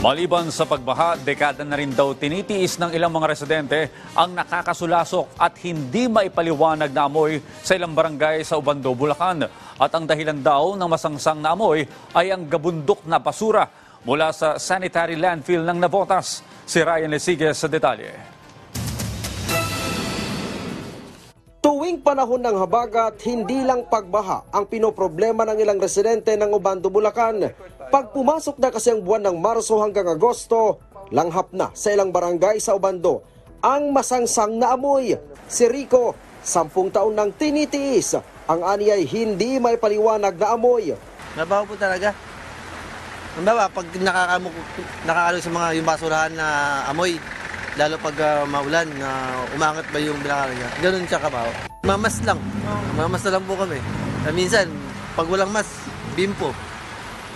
Maliban sa pagbaha, dekada na rin daw tinitiis ng ilang mga residente ang nakakasulasok at hindi maipaliwanag na amoy sa ilang barangay sa Ubando, Bulacan. At ang dahilan daw ng masangsang na amoy ay ang gabundok na basura mula sa sanitary landfill ng Navotas. Si Ryan Lesiges sa detalye. Tuwing panahon ng habagat, hindi lang pagbaha ang pinoproblema ng ilang residente ng Ubando, Bulacan. Pag pumasok na kasi ang buwan ng Marso hanggang Agosto, langhap na sa ilang barangay sa Ubando ang masangsang na amoy. Si Rico, 10 taon nang tinitiis, ang ani ay hindi may paliwanag na amoy. Mabaho po talaga. Mabaho pag nakakalo sa mga yung basurahan na amoy. Lalo pag maulan, umangat ba yung binakarga. Ganun siya kabaho. Mamas lang. Mamas na lang po kami. Minsan, pag walang mas, bimpo.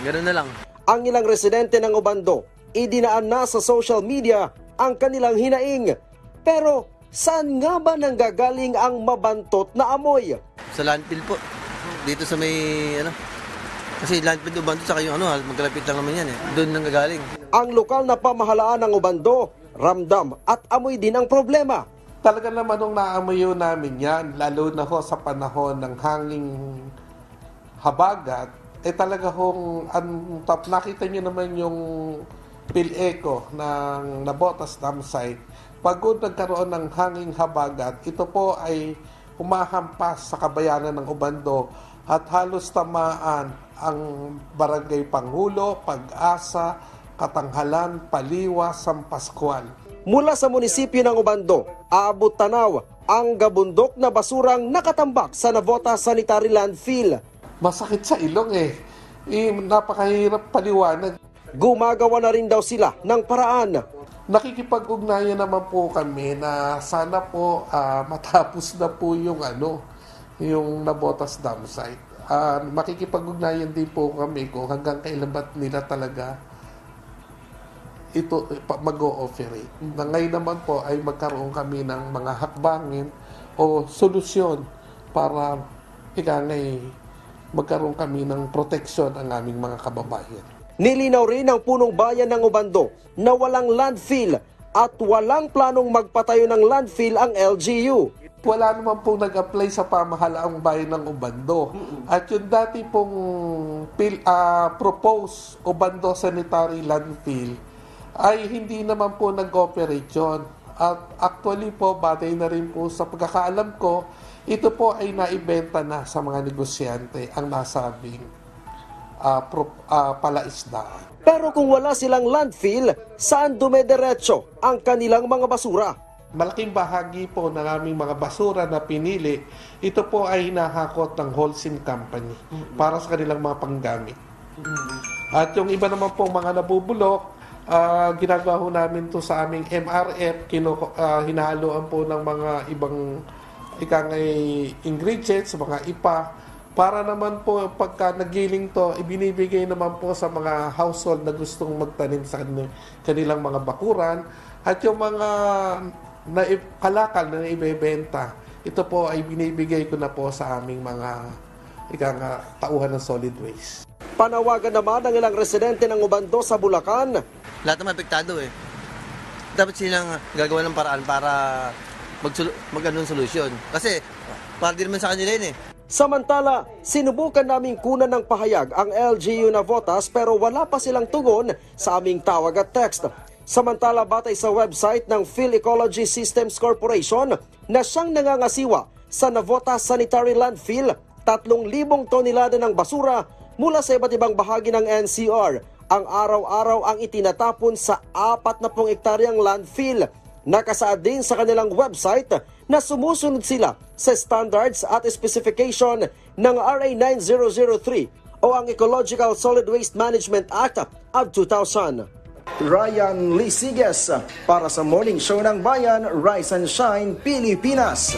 Ganun na lang. Ang ilang residente ng Ubando, idinaan na sa social media ang kanilang hinaing. Pero saan nga ba nanggagaling ang mabantot na amoy? Sa landfill po. Dito sa may, kasi landfill Ubando, saka yung magkalapit lang naman yan eh. Doon nanggagaling. Ang lokal na pamahalaan ng Ubando, ramdam at amoy din ang problema. Talaga naman nung naamoy namin yan, lalo na ho sa panahon ng hanging habagat, talaga hong nakita niyo naman yung PhilEco ng Navotas Dam Site. Pag nagkaroon ng hanging habagat, ito po ay humahampas sa kabayanan ng Ubando at halos tamaan ang Barangay Pangulo, Pag-asa, Katanghalan, Paliwa, San Pascual. Mula sa munisipyo ng Ubando, aabot tanaw ang gabundok na basurang nakatambak sa Navotas Sanitary Landfill. Masakit sa ilong napakahirap paliwanag. Gumagawa na rin daw sila ng paraan. Nakikipag-ugnayan naman po kami na sana po matapos na po yung Navotas Dam Site. Makikipag-ugnayan din po kami kung hanggang kailan ba nila talaga ito mag-ooperate. Ngayon naman po ay magkaroon kami ng mga hakbangin o solusyon para magkaroon kami ng proteksyon ang aming mga kababayan. Nilinaw rin ng punong bayan ng Ubando na walang landfill at walang planong magpatayo ng landfill ang LGU. Wala naman pong nag-apply sa pamahalaang bayan ng Ubando. At yung dati pong proposed Ubando Sanitary Landfill ay hindi naman po nag-operate yun. At actually po, batay na rin po sa pagkakaalam ko, ito po ay naibenta na sa mga negosyante ang nasabing palaisdaan. Pero kung wala silang landfill, saan dumediretso ang kanilang mga basura? Malaking bahagi po ng aming mga basura na pinili, ito po ay hinahakot ng Holcim Company para sa kanilang mga panggamit. At yung iba naman po mga nabubulok, ginagawa ho namin to sa aming MRF, hinahaluan po ng mga ibang ingredients, mga IPA, para naman po pagka nagiling to, ibinibigay naman po sa mga household na gustong magtanim sa kanilang mga bakuran. At yung mga kalakal na ibebenta, ito po ay binibigay ko na po sa aming mga tauhan ng solid waste. Panawagan naman ng ilang residente ng Ubando sa Bulacan. Lahat naman apektado eh. Dapat silang gagawa ng paraan para mag-anong solusyon. Kasi para din naman sa kanila yun eh. Samantala, sinubukan naming kunan ng pahayag ang LGU Navotas pero wala pa silang tugon sa aming tawag at text. Samantala, batay sa website ng PhilEcology Systems Corporation na siyang nangangasiwa sa Navotas Sanitary Landfill, 3,000 tonelada ng basura mula sa iba't ibang bahagi ng NCR ang araw-araw ang itinatapon sa 40 hektaryang landfill. Nakasaad din sa kanilang website na sumusunod sila sa standards at specification ng RA 9003 o ang Ecological Solid Waste Management Act of 2000. Ryan Lesiges para sa Morning Show ng Bayan, Rise and Shine, Pilipinas.